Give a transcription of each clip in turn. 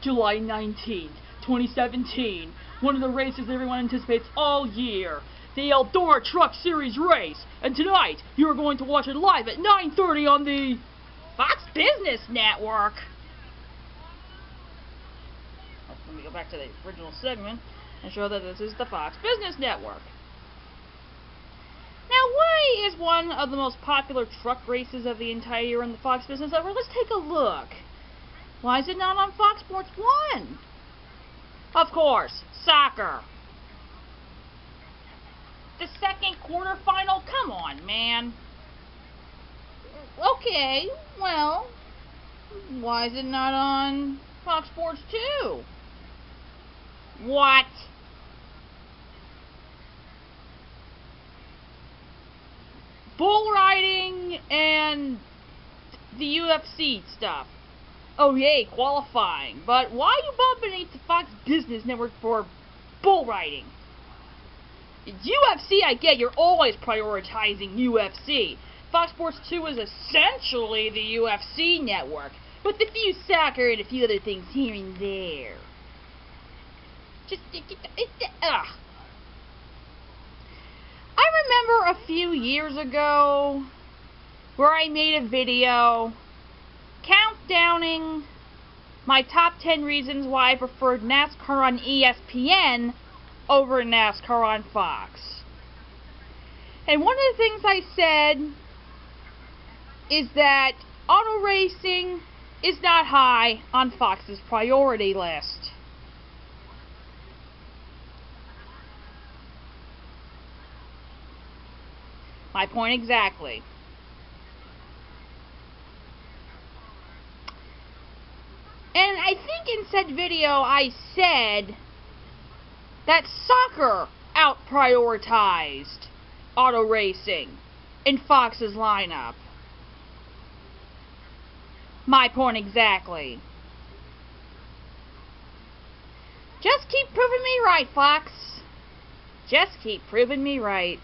July 19th, 2017. One of the races everyone anticipates all year. The Eldora Truck Series race. And tonight, you are going to watch it live at 9:30 on the Fox Business Network. Oh, let me go back to the original segment and show that this is the Fox Business Network. Now, why is one of the most popular truck races of the entire year on the Fox Business Network? Let's take a look. Why is it not on Fox Sports 1? Of course, soccer. The second quarterfinal? Come on, man. Okay, well, why is it not on Fox Sports 2? What? Bull riding and the UFC stuff. Oh yay, qualifying. But why are you bumping it to Fox Business Network for bull riding? UFC, I get, you're always prioritizing UFC. Fox Sports 2 is essentially the UFC network, with a few soccer and a few other things here and there. I remember a few years ago where I made a video countdowning my top 10 reasons why I preferred NASCAR on ESPN over NASCAR on Fox. And one of the things I said is that auto racing is not high on Fox's priority list. My point exactly. And I think in said video I said that soccer out-prioritized auto racing in Fox's lineup. My point exactly. Just keep proving me right, Fox. Just keep proving me right.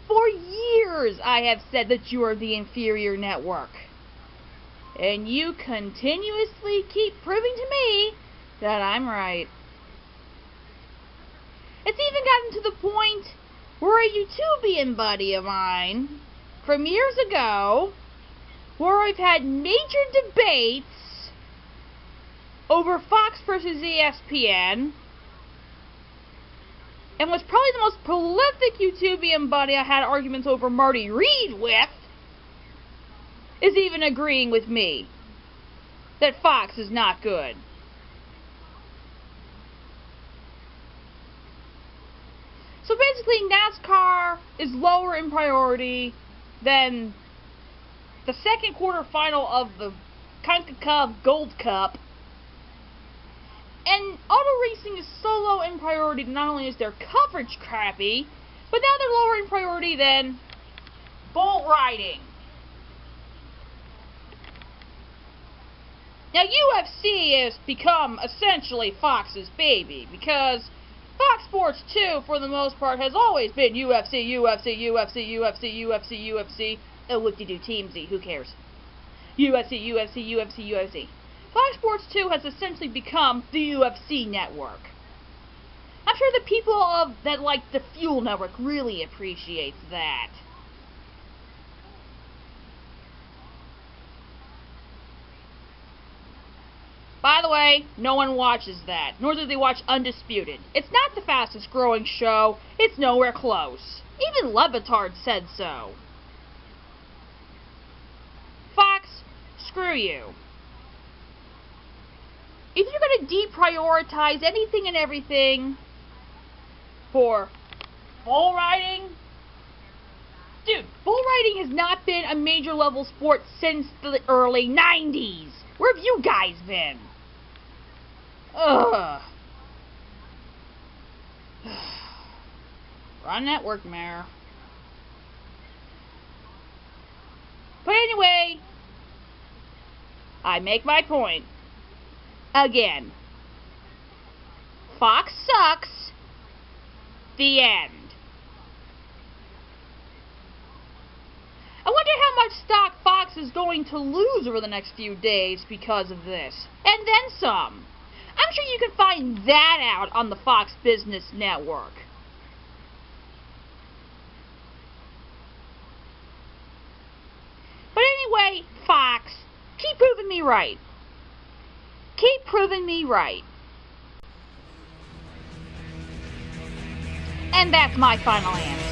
For years I have said that you are the inferior network. And you continuously keep proving to me that I'm right. It's even gotten to the point where a YouTubian buddy of mine from years ago, where I've had major debates over Fox versus ESPN, and was probably the most prolific YouTubian buddy I had arguments over Marty Reed with, is even agreeing with me that Fox is not good. So basically, NASCAR is lower in priority than the second quarterfinal of the CONCACAF Gold Cup. And auto racing is so low in priority, not only is their coverage crappy, but now they're lower in priority than bull riding. Now, UFC has become essentially Fox's baby, because Fox Sports 2, for the most part, has always been UFC, UFC, UFC, UFC, UFC, UFC. Oh, whoop-de-doo, TMZ, who cares? UFC, UFC, UFC, UFC. Fox Sports 2 has essentially become the UFC network. I'm sure the people that like the Fuel Network really appreciates that. By the way, no one watches that, nor do they watch Undisputed. It's not the fastest growing show, it's nowhere close. Even Levitard said so. Fox, screw you. If you're going to deprioritize anything and everything for bull riding, dude, bull riding has not been a major level sport since the early 90s. Where have you guys been? Ugh. Run network, Mayor. But anyway, I make my point. Again. Fox sucks. The end. I wonder how much stock Fox is going going to lose over the next few days because of this. And then some. I'm sure you can find that out on the Fox Business Network. But anyway, Fox, keep proving me right. Keep proving me right. And that's my final answer.